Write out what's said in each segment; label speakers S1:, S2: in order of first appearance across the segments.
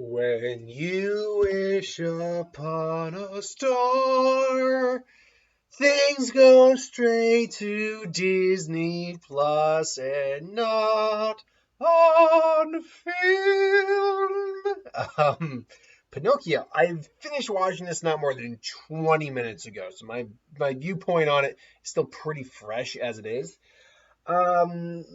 S1: When you wish upon a star, things go straight to Disney Plus and not on film. Pinocchio. I finished watching this not more than 20 minutes ago, so my viewpoint on it is still pretty fresh as it is. Um,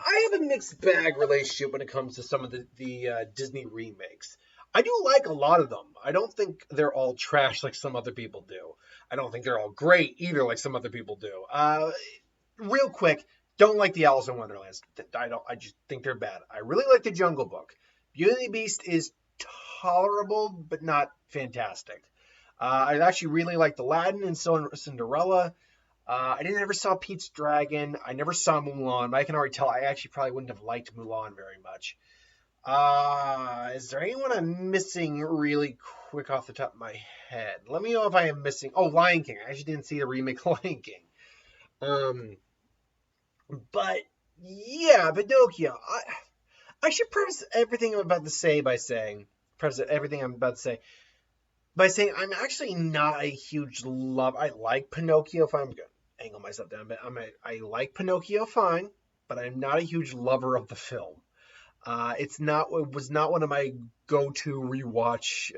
S1: I have a mixed bag relationship when it comes to some of the Disney remakes. I do like a lot of them. I don't think they're all trash like some other people do. I don't think they're all great either like some other people do. Real quick, don't like the Alice in Wonderland. I don't. I just think they're bad. I really like the Jungle Book. Beauty and the Beast is tolerable but not fantastic. I actually really like Aladdin and Cinderella. I didn't ever saw Pete's Dragon. I never saw Mulan. But I can already tell I actually probably wouldn't have liked Mulan very much. Is there anyone I'm missing really quick off the top of my head? Let me know if I am missing. Oh, Lion King. I actually didn't see the remake of Lion King. Um, but yeah, Pinocchio. I should preface everything I'm about to say by saying I'm actually not a huge love. I like Pinocchio. If I'm gonna angle myself down, but I like Pinocchio fine, but I'm not a huge lover of the film. It was not one of my go-to rewatch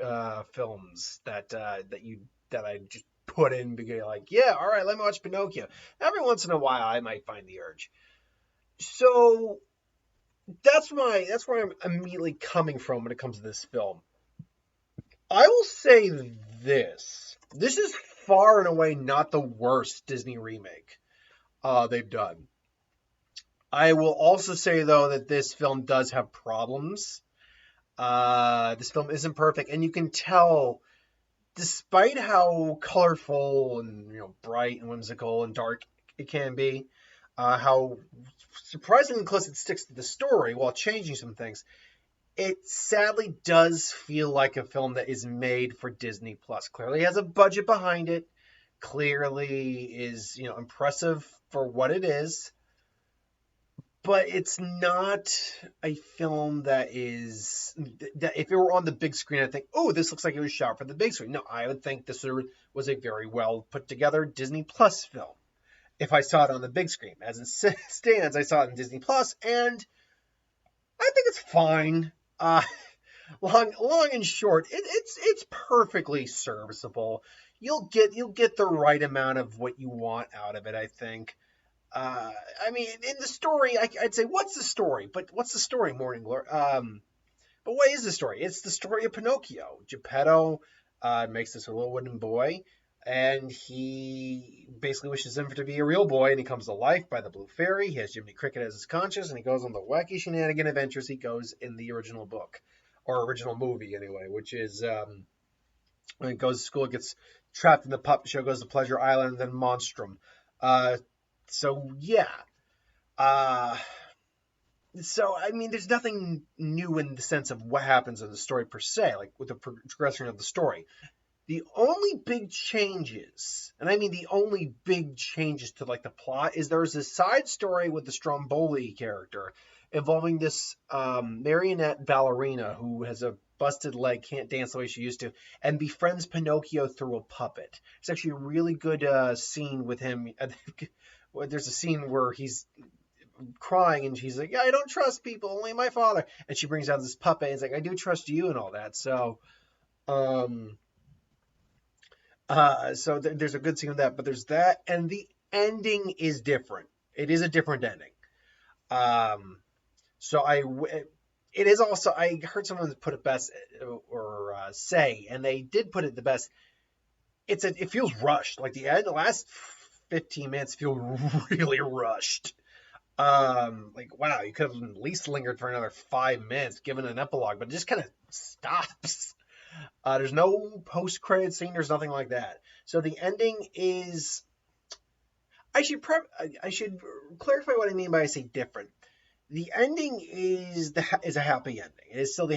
S1: films that I just put in because like, yeah, all right, let me watch Pinocchio. Every once in a while, I might find the urge. So that's where I'm immediately coming from when it comes to this film. I will say this: this is far and away not the worst Disney remake they've done. I will also say though that this film does have problems. This film isn't perfect, and you can tell, despite how colorful and bright and whimsical and dark it can be, how surprisingly close it sticks to the story while changing some things. It sadly does feel like a film that is made for Disney Plus. Clearly has a budget behind it. Clearly is impressive for what it is, but it's not a film that if it were on the big screen, I'd think, oh, this looks like it was shot for the big screen. No, I would think this was a very well put together Disney Plus film if I saw it on the big screen. As it stands, I saw it in Disney Plus, and I think it's fine. Uh, long and short, it's perfectly serviceable. You'll get the right amount of what you want out of it, I think. I mean, in the story, I'd say, what's the story? But what's the story, Morning Glory? But what is the story? It's the story of Pinocchio. Geppetto makes this little wooden boy, and he basically wishes him to be a real boy, and he comes to life by the Blue Fairy. He has Jiminy Cricket as his conscience, and he goes on the wacky shenanigan adventures he goes in the original book, or original movie anyway, which is when he goes to school, gets trapped in the puppet show, goes to Pleasure Island, and then Monstrum. So yeah. Uh, so I mean, there's nothing new in the sense of what happens in the story per se, like with the progression of the story. The only big changes, and I mean the only big changes to like the plot, is there's a side story with the Stromboli character involving this marionette ballerina who has a busted leg, can't dance the way she used to, and befriends Pinocchio through a puppet. It's actually a really good scene with him. There's a scene where he's crying and she's like, yeah, I don't trust people, only my father. And she brings out this puppet and it's like, I do trust you and all that. So, there's a good scene with that, but there's that, and the ending is different. It is a different ending. Um, so it is also, I heard someone put it best or say, and they did put it the best. It feels rushed. Like the last 15 minutes feel really rushed. Like wow, you could have at least lingered for another 5 minutes, given an epilogue, but it just kind of stops. There's no post-credit scene. There's nothing like that. So the ending is. I should clarify what I mean by I say different. The ending is a happy ending. It is still a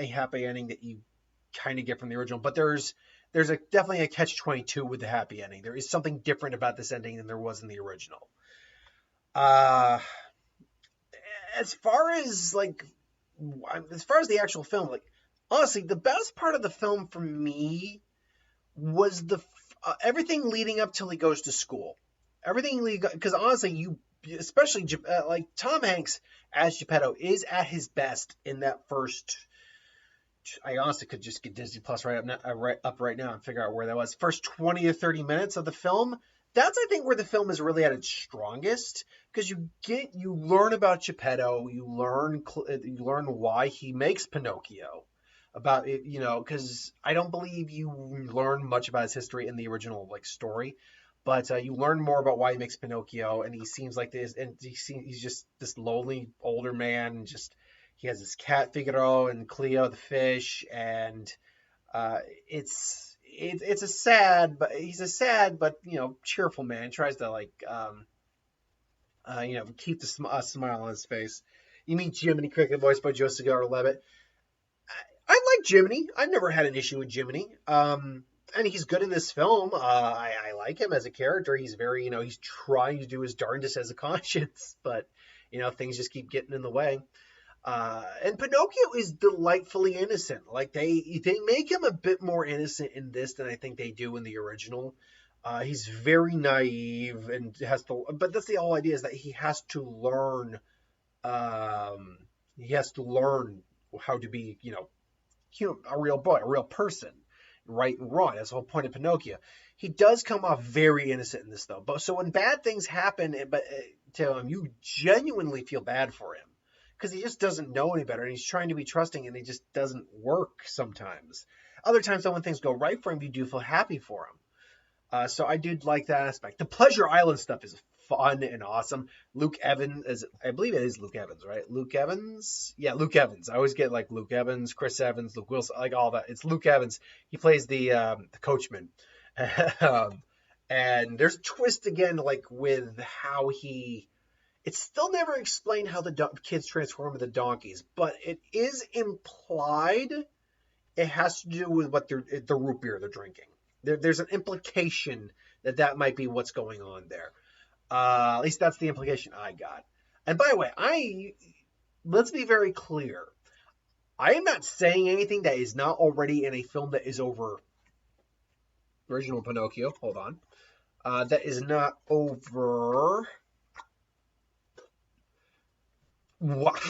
S1: happy ending that you kind of get from the original, but there's definitely a catch-22 with the happy ending. There is something different about this ending than there was in the original. As far as like as far as the actual film, like honestly, the best part of the film for me was the everything leading up till he goes to school. Everything because honestly, you especially like Tom Hanks as Geppetto is at his best in that first. I honestly could just get Disney Plus right now and figure out where that was. First 20 to 30 minutes of the film. That's I think where the film is really at its strongest because you learn about Geppetto, you learn why he makes Pinocchio, about it, because I don't believe you learn much about his history in the original like story, but you learn more about why he makes Pinocchio, and he seems like this, and he's just this lonely older man, just he has his cat Figaro and Cleo the fish, and uh, it's a sad, but he's a sad but cheerful man. He tries to like keep the smile on his face. You meet Jiminy Cricket, voiced by Joseph Gordon-Levitt. I like Jiminy. I've never had an issue with Jiminy. And he's good in this film. I like him as a character. He's very, he's trying to do his darndest as a conscience, but things just keep getting in the way. And Pinocchio is delightfully innocent. Like they make him a bit more innocent in this than I think they do in the original. He's very naive and but that's the whole idea is that he has to learn. He has to learn how to be, a real boy, a real person, right and wrong. That's the whole point of Pinocchio. He does come off very innocent in this, though. But so when bad things happen, to him, you genuinely feel bad for him because he just doesn't know any better, and he's trying to be trusting, and it just doesn't work sometimes. Other times, though, when things go right for him, you do feel happy for him. So I did like that aspect. The Pleasure Island stuff is fun and awesome. Luke Evans, I believe it is Luke Evans, right? Luke Evans? Yeah, Luke Evans. I always get like Luke Evans, Chris Evans, Luke Wilson, like all that. It's Luke Evans. He plays the coachman. And there's a twist again, like with how it's still never explained how the kids transform into donkeys, but it is implied it has to do with what the root beer they're drinking. There's an implication that might be what's going on there. At least that's the implication I got. And by the way, let's be very clear. I am not saying anything that is not already in a film that is over original Pinocchio. Hold on. That is not over. What?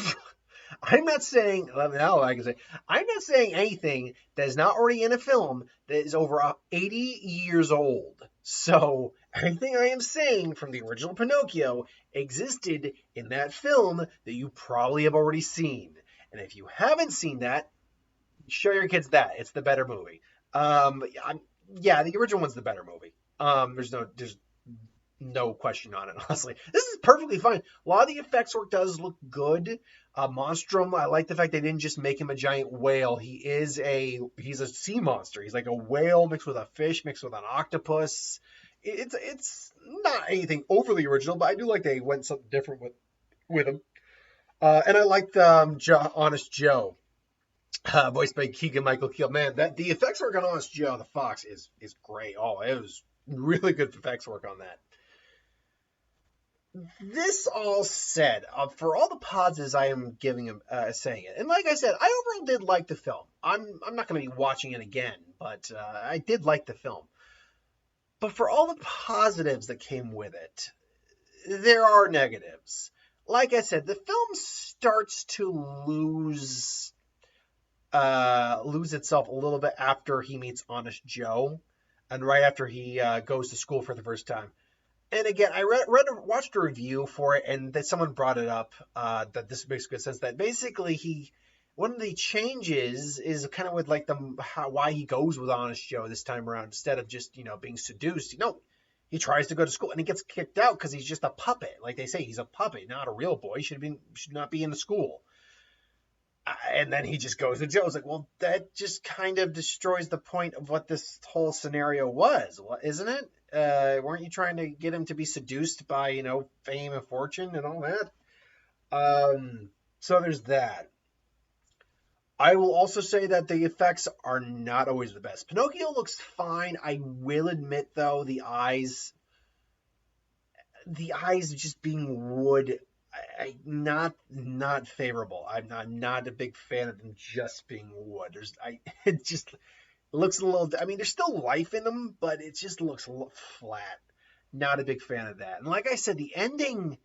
S1: I'm not saying, now I can say, I'm not saying anything that is not already in a film that is over 80 years old. So everything I am saying from the original Pinocchio existed in that film that you probably have already seen. And if you haven't seen that, show your kids that. It's the better movie. Yeah, the original one's the better movie. There's no question on it, honestly. This is perfectly fine. A lot of the effects work does look good. Monstrum, I like the fact they didn't just make him a giant whale. He's a sea monster. He's like a whale mixed with a fish, mixed with an octopus. It's not anything overly original, but I do like they went something different with him. And I liked Honest Joe, voiced by Keegan-Michael Key. Man, the effects work on Honest Joe the Fox is great. Oh, it was really good effects work on that. This all said, for all the positives I am giving him, saying it, and like I said, I overall did like the film. I'm not going to be watching it again, but I did like the film. But for all the positives that came with it, there are negatives. Like I said, the film starts to lose itself a little bit after he meets Honest Joe, and right after he goes to school for the first time. And again, I watched a review for it, and that someone brought it up that this makes good sense. That basically one of the changes is kind of with like why he goes with Honest Joe this time around instead of just being seduced. He tries to go to school and he gets kicked out because he's just a puppet. Like they say, he's a puppet, not a real boy. He should not be in the school. And then he just goes to Joe's like, well, that just kind of destroys the point of what this whole scenario was, isn't it? Weren't you trying to get him to be seduced by, fame and fortune and all that? So there's that. I will also say that the effects are not always the best. Pinocchio looks fine. I will admit, though, the eyes just being wood not favorable. I'm not a big fan of them just being wood. It just looks a little. I mean, there's still life in them, but it just looks a little flat. Not a big fan of that. And like I said, the ending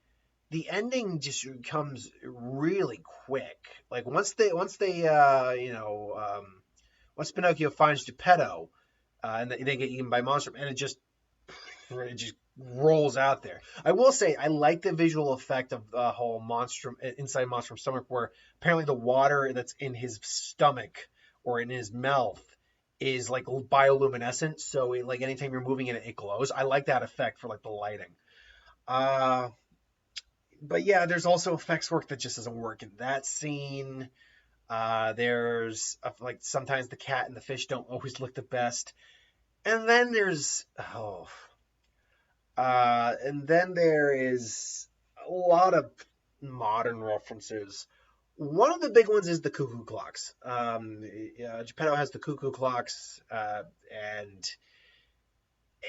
S1: just comes really quick. Like once Pinocchio finds Geppetto, and they get eaten by monster, and it just rolls out there. I will say I like the visual effect of the whole monster inside monster stomach, where apparently the water that's in his stomach or in his mouth is like bioluminescent. So like anytime you're moving in it, it glows. I like that effect for like the lighting. Uh, but yeah, there's also effects work that just doesn't work in that scene. There's like sometimes the cat and the fish don't always look the best, and then there is a lot of modern references. One of the big ones is the cuckoo clocks. Geppetto has the cuckoo clocks, and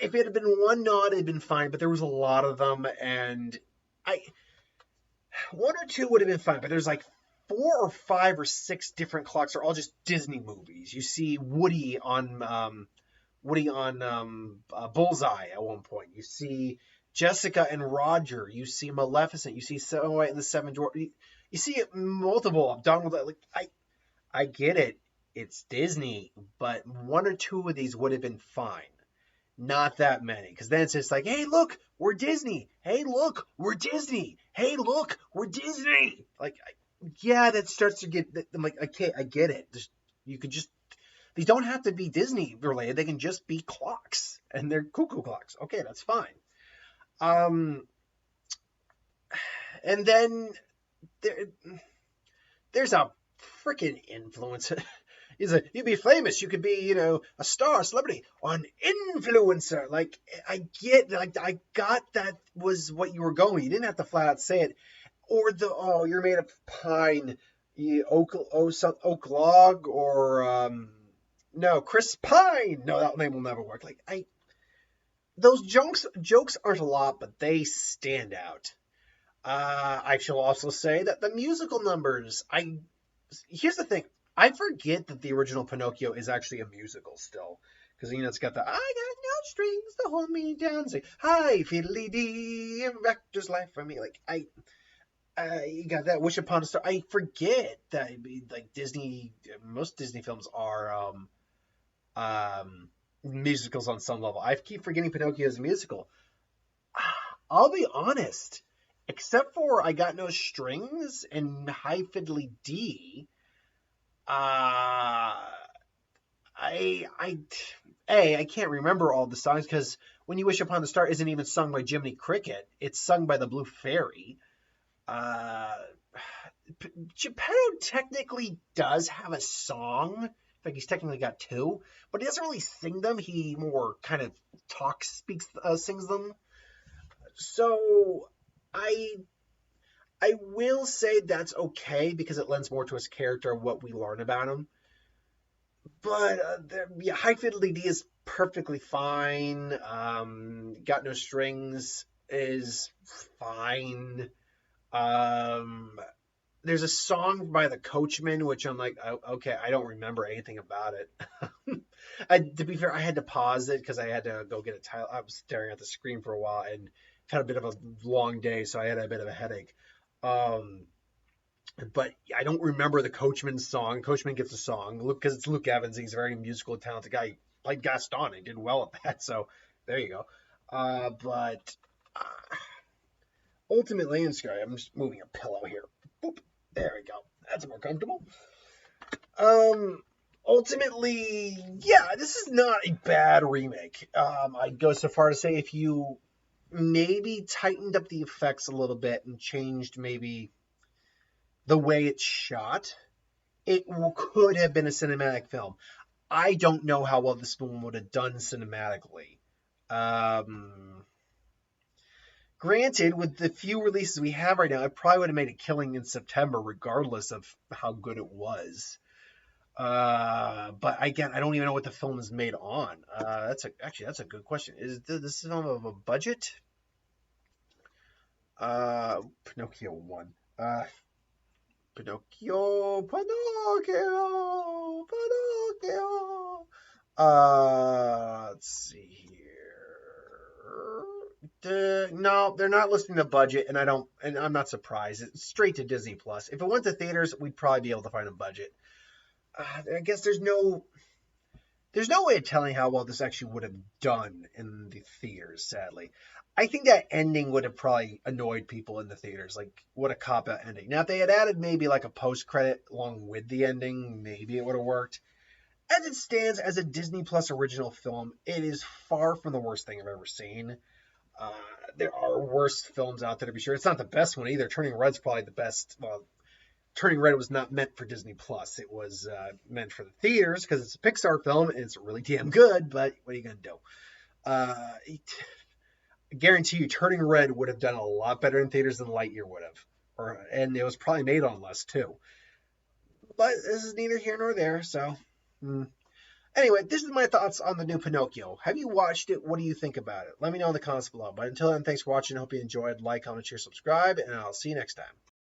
S1: if it had been one nod, it'd been fine. But there was a lot of them, and I one or two would have been fine. But there's like 4 or 5 or 6 different clocks. Are all just Disney movies. You see Woody on Bullseye at one point. You see Jessica and Roger. You see Maleficent. You see Snow White and the Seven Dwarfs. You see multiple of Donald. Like I get it. It's Disney, but one or two of these would have been fine. Not that many, because then it's just like, hey, look, we're Disney. Hey, look, we're Disney. Hey, look, we're Disney. Like, yeah, that starts to get. I'm like, okay, I get it. You could just They don't have to be Disney related. They can just be clocks, and they're cuckoo clocks. Okay, that's fine. Um, and then there, there's a freaking influencer. You'd be famous. You could be, a star, celebrity, or an influencer. Like I got that was what you were going. You didn't have to flat out say it. Or you're made of pine, oak log, or no, Chris Pine. No, that name will never work. Like those jokes aren't a lot, but they stand out. I shall also say that the musical numbers. Here's the thing. I forget that the original Pinocchio is actually a musical still, because it's got the I got no strings to hold me down. Say hi fiddly dee, and Vector's life for me. Like you got that Wish Upon a Star. I forget that like Disney. Most Disney films are musicals on some level. I keep forgetting Pinocchio is a musical. I'll be honest. Except for I Got No Strings and Hi Fiddly D, I I can't remember all the songs, because When You Wish Upon a Star isn't even sung by Jiminy Cricket. It's sung by the Blue Fairy. Uh, Geppetto technically does have a song. In fact, he's technically got two, but he doesn't really sing them. He more kind of sings them. So I I will say that's okay, because it lends more to his character and what we learn about him. But yeah, High Fidelity is perfectly fine. Got No Strings is fine. Um, there's a song by the Coachman, which I'm like, oh, okay, I don't remember anything about it. To be fair, I had to pause it because I had to go get a tile. I was staring at the screen for a while and had a bit of a long day, so I had a bit of a headache. Um, but I don't remember the Coachman song. Coachman gets a song, because it's Luke Evans. He's a very musical, talented guy. He played Gaston. He did well at that. So there you go. But ultimately, and sorry, I'm just moving a pillow here. Boop, there we go. That's more comfortable. Ultimately, yeah, this is not a bad remake. I'd go so far to say if you maybe tightened up the effects a little bit and changed maybe the way it's shot, it could have been a cinematic film. I don't know how well this film would have done cinematically. Granted, with the few releases we have right now, it probably would have made a killing in September, regardless of how good it was. But again, I don't even know what the film is made on. That's a good question. Is this film of a budget? Pinocchio 1. Pinocchio, Pinocchio, Pinocchio. Let's see here. No, they're not listing the budget, and I'm not surprised. It's straight to Disney Plus. If it went to theaters, we'd probably be able to find a budget. I guess there's no way of telling how well this actually would have done in the theaters, sadly. I think that ending would have probably annoyed people in the theaters. Like, what a cop out ending. Now, if they had added maybe like a post credit along with the ending, maybe it would have worked. As it stands as a Disney Plus original film, it is far from the worst thing I've ever seen. Uh, there are worse films out there to be sure. It's not the best one either. Turning Red's probably the best. Well, Turning Red was not meant for Disney Plus. It was meant for the theaters because it's a Pixar film and it's really damn good. But what are you gonna do? I guarantee you, Turning Red would have done a lot better in theaters than Lightyear would have, and it was probably made on less too. But this is neither here nor there. So, anyway, this is my thoughts on the new Pinocchio. Have you watched it? What do you think about it? Let me know in the comments below. But until then, thanks for watching. Hope you enjoyed. Like, comment, share, subscribe, and I'll see you next time.